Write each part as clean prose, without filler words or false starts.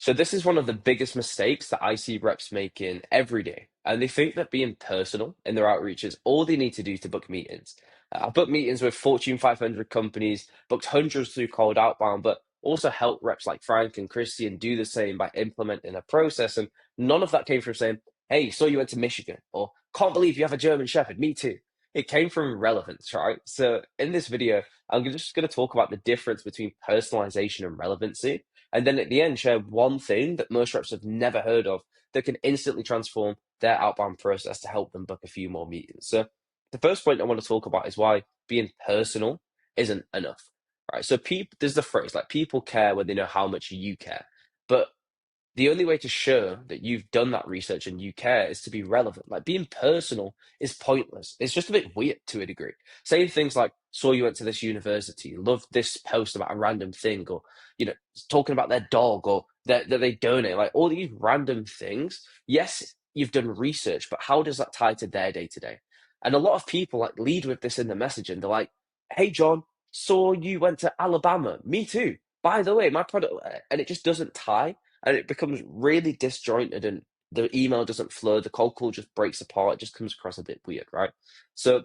So this is one of the biggest mistakes that I see reps making every day. And they think that being personal in their outreach is all they need to do to book meetings. I've booked meetings with Fortune 500 companies, booked hundreds through cold outbound, but also helped reps like Frank and Christian do the same by implementing a process. And none of that came from saying, hey, saw you went to Michigan, or can't believe you have a German Shepherd, me too. It came from relevance, right? So in this video, I'm just going to talk about the difference between personalization and relevancy, and then at the end, share one thing that most reps have never heard of that can instantly transform their outbound process to help them book a few more meetings. So, the first point I want to talk about is why being personal isn't enough. Right. So, people, there's the phrase like people care when they know how much you care. But the only way to show that you've done that research and you care is to be relevant. Like being personal is pointless. It's just a bit weird to a degree. Saying things like, saw you went to this university, loved this post about a random thing, or, talking about their dog or that they donate, like all these random things. Yes, you've done research, but how does that tie to their day to day? And a lot of people like lead with this in the message and they're like, hey, John, saw you went to Alabama. Me too. By the way, my product, and it just doesn't tie, and it becomes really disjointed, and the email doesn't flow, the cold call just breaks apart, it just comes across a bit weird, right? So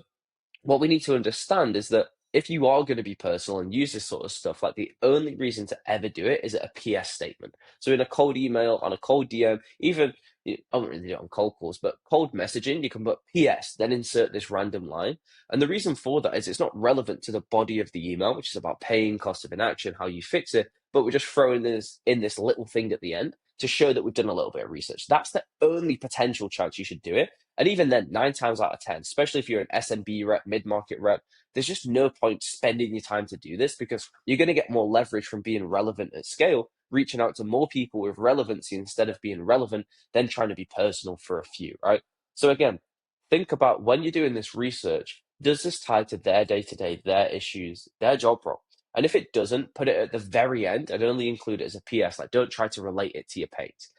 what we need to understand is that if you are going to be personal and use this sort of stuff, like the only reason to ever do it is at a PS statement. So in a cold email, on a cold DM, even I won't really do it on cold calls, but cold messaging, you can put PS, then insert this random line. And the reason for that is it's not relevant to the body of the email, which is about pain, cost of inaction, how you fix it, but we're just throwing this in this little thing at the end to show that we've done a little bit of research. That's the only potential chance you should do it. And even then, 9 times out of 10, especially if you're an SMB rep, mid market rep, there's just no point spending your time to do this because you're going to get more leverage from being relevant at scale, reaching out to more people with relevancy instead of being relevant, than trying to be personal for a few, right? So again, think about when you're doing this research, does this tie to their day to day, their issues, their job role? And if it doesn't, put it at the very end and only include it as a PS. Like, don't try to relate it to your page.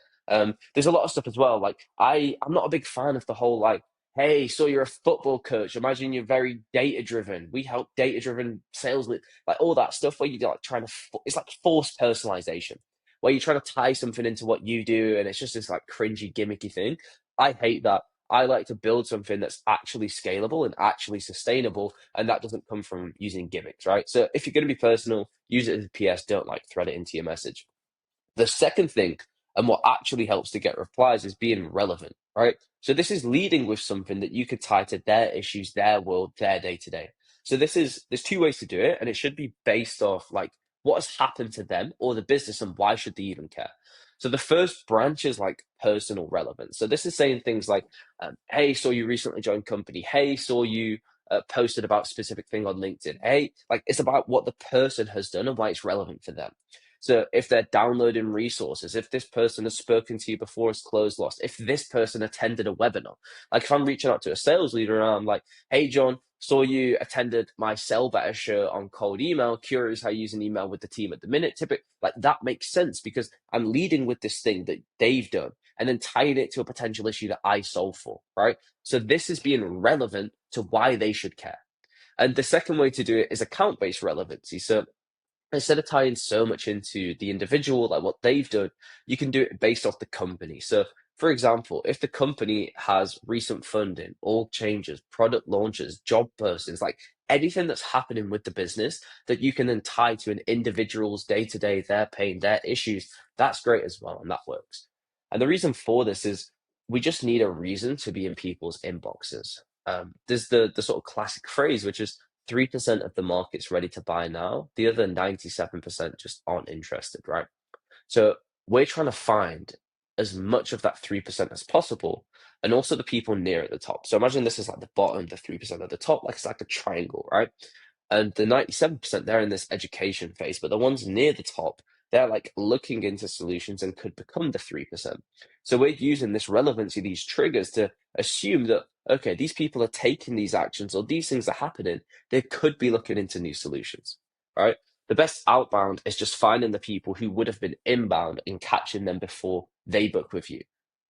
There's a lot of stuff as well. Like, I'm not a big fan of the whole like, hey, so you're a football coach. Imagine you're very data driven. We help data driven sales, like all that stuff where you're like trying to, it's like forced personalization, where you're trying to tie something into what you do, and it's just this like cringy, gimmicky thing. I hate that. I like to build something that's actually scalable and actually sustainable, and that doesn't come from using gimmicks, right? So if you're going to be personal, use it as a PS. Don't like thread it into your message. The second thing, and what actually helps to get replies, is being relevant, right? So this is leading with something that you could tie to their issues, their world, their day to day. So there's two ways to do it, and it should be based off like what has happened to them or the business and why should they even care. So the first branch is like personal relevance. So this is saying things like, "Hey, saw you recently joined company. Hey, saw you posted about specific thing on LinkedIn. Hey," like it's about what the person has done and why it's relevant for them. So if they're downloading resources, if this person has spoken to you before it's closed lost, if this person attended a webinar, like if I'm reaching out to a sales leader and I'm like, hey, John, saw you attended my Sell Better show on cold email, curious how you use an email with the team at the minute, typically, like that makes sense because I'm leading with this thing that they've done and then tying it to a potential issue that I solve for, right? So this is being relevant to why they should care. And the second way to do it is account-based relevancy. So instead of tying so much into the individual, like what they've done, you can do it based off the company. So, for example, if the company has recent funding, org changes, product launches, job postings, like anything that's happening with the business that you can then tie to an individual's day to day, their pain, their issues, that's great as well. And that works. And the reason for this is we just need a reason to be in people's inboxes. There's the sort of classic phrase, which is 3% of the market's ready to buy now. The other 97% just aren't interested, right? So we're trying to find as much of that 3% as possible, and also the people near at the top. So imagine this is like the bottom, the 3% at the top, like it's like a triangle, right? And the 97%, they're in this education phase, but the ones near the top, they're like looking into solutions and could become the 3%. So we're using this relevancy, these triggers to assume that, okay, these people are taking these actions or these things are happening. They could be looking into new solutions, right? The best outbound is just finding the people who would have been inbound and catching them before they book with you.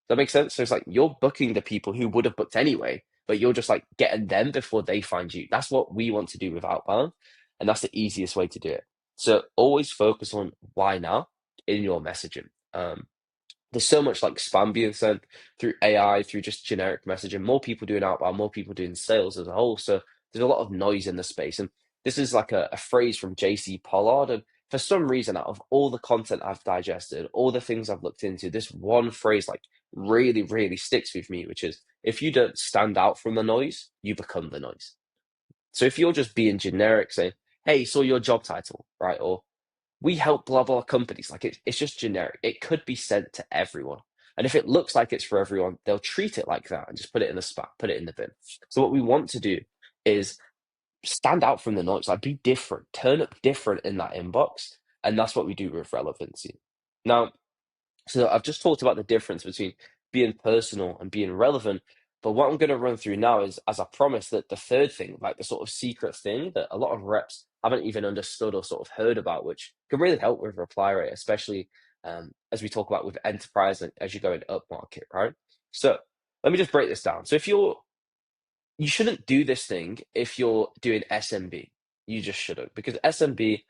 That makes sense? So it's like you're booking the people who would have booked anyway, but you're just like getting them before they find you. That's what we want to do with outbound, and that's the easiest way to do it. So always focus on why now in your messaging. Um, there's so much like spam being sent through AI, through just generic messaging, more people doing outbound, more people doing sales as a whole. So there's a lot of noise in the space. And this is like a phrase from JC Pollard. And for some reason, out of all the content I've digested, all the things I've looked into, this one phrase like really, really sticks with me, which is if you don't stand out from the noise, you become the noise. So if you're just being generic, saying, hey, saw your job title, right? Or we help blah blah companies. Like it's just generic. It could be sent to everyone. And if it looks like it's for everyone, they'll treat it like that and just put it in the spot, put it in the bin. So what we want to do is stand out from the noise, like be different, turn up different in that inbox. And that's what we do with relevancy. Now, so I've just talked about the difference between being personal and being relevant. But what I'm going to run through now is, as I promised, that the third thing, like the sort of secret thing that a lot of reps haven't even understood or sort of heard about, which can really help with reply rate, especially as we talk about with enterprise and as you're going up market, right? So let me just break this down. So you shouldn't do this thing if you're doing SMB. You just shouldn't, because SMB,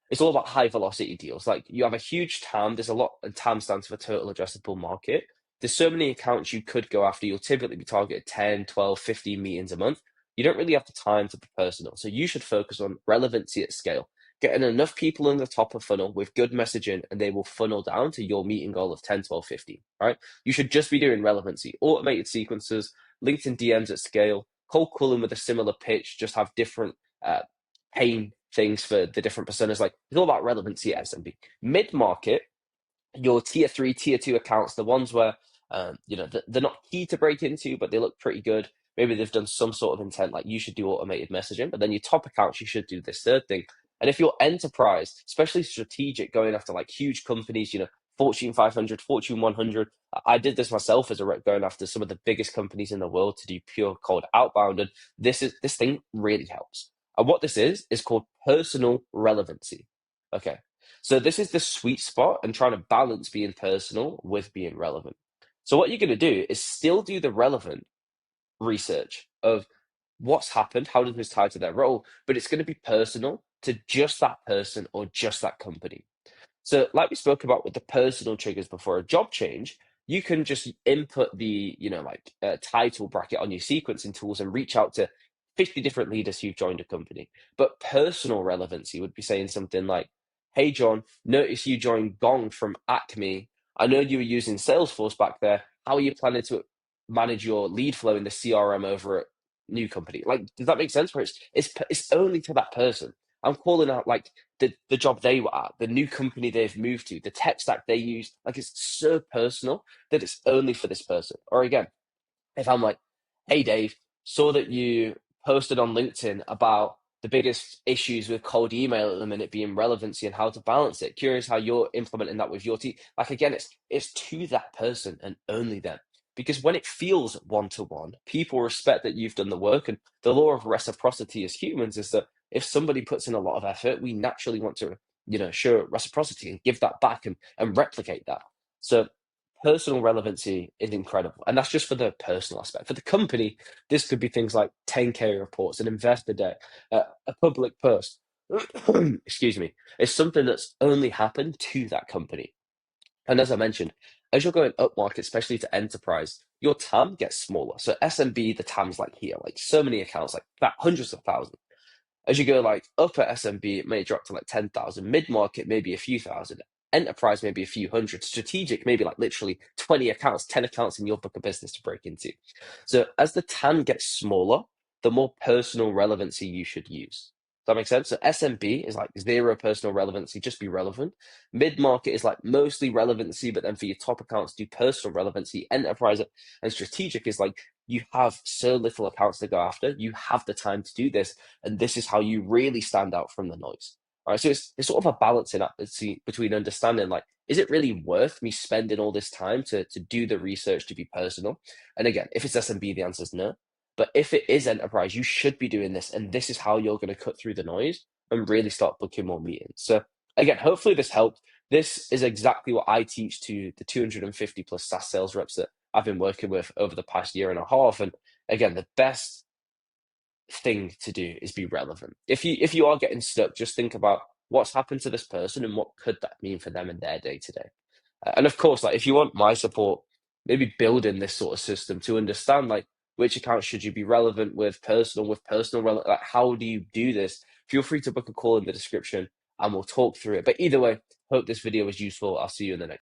it's all about high velocity deals. Like you have a huge TAM. There's a lot, and TAM stands for total addressable market. There's so many accounts you could go after. You'll typically be targeted 10, 12, 15 meetings a month. You don't really have the time to be personal. So you should focus on relevancy at scale, getting enough people in the top of funnel with good messaging, and they will funnel down to your meeting goal of 10, 12, 15. Right? You should just be doing relevancy, automated sequences, LinkedIn DMs at scale, cold calling with a similar pitch, just have different uh, pain things for the different personas. Like it's all about relevancy at SMB. Mid market, your tier three, tier two accounts, the ones where they're not key to break into, but they look pretty good. Maybe they've done some sort of intent, like you should do automated messaging. But then your top accounts, you should do this third thing. And if you're enterprise, especially strategic, going after like huge companies, Fortune 500, Fortune 100. I did this myself as a rep, going after some of the biggest companies in the world to do pure cold outbound. And this thing really helps. And what this is called personal relevancy. Okay. So this is the sweet spot and trying to balance being personal with being relevant. So what you're going to do is still do the relevant research of what's happened, how does this tie to their role, but it's going to be personal to just that person or just that company. So, like we spoke about with the personal triggers before a job change, you can just input the, title bracket on your sequencing tools and reach out to 50 different leaders who've joined a company. But personal relevancy would be saying something like, hey, John, notice you joined Gong from Acme. I know you were using Salesforce back there. How are you planning to manage your lead flow in the CRM over at new company? Like, does that make sense? Where it's only to that person. I'm calling out like the job they were at, the new company they've moved to, the tech stack they use. Like it's so personal that it's only for this person. Or again, if I'm like, hey Dave, saw that you posted on LinkedIn about the biggest issues with cold email at the minute being relevancy and how to balance it. Curious how you're implementing that with your team. Like again, it's to that person and only them. Because when it feels one to one, people respect that you've done the work. And the law of reciprocity as humans is that if somebody puts in a lot of effort, we naturally want to, show reciprocity and give that back and replicate that. So personal relevancy is incredible. And that's just for the personal aspect. For the company, this could be things like 10K reports, an investor deck, a public post. Excuse me. It's something that's only happened to that company. And as I mentioned, as you're going up market, especially to enterprise, your TAM gets smaller. So SMB, the TAM's like here, like so many accounts, like that hundreds of thousands. As you go like up at SMB, it may drop to like 10,000, mid market, maybe a few thousand, enterprise, maybe a few hundred, strategic, maybe like literally 20 accounts, 10 accounts in your book of business to break into. So as the TAM gets smaller, the more personal relevancy you should use. Does that make sense? So SMB is like zero personal relevancy, just be relevant. Mid market is like mostly relevancy, but then for your top accounts, do personal relevancy. Enterprise and strategic is like you have so little accounts to go after, you have the time to do this, and this is how you really stand out from the noise. All right, so it's sort of a balancing act between understanding like, is it really worth me spending all this time to do the research to be personal? And again, if it's SMB, the answer is no. But if it is enterprise, you should be doing this, and this is how you're going to cut through the noise and really start booking more meetings. So again, hopefully this helped. This is exactly what I teach to the 250 plus SaaS sales reps that I've been working with over the past year and a half. And again, the best thing to do is be relevant. If you are getting stuck, just think about what's happened to this person and what could that mean for them in their day to day. And of course, like if you want my support, maybe building this sort of system to understand like which accounts should you be relevant with personal like how do you do this? Feel free to book a call in the description and we'll talk through it. But either way, hope this video was useful. I'll see you in the next.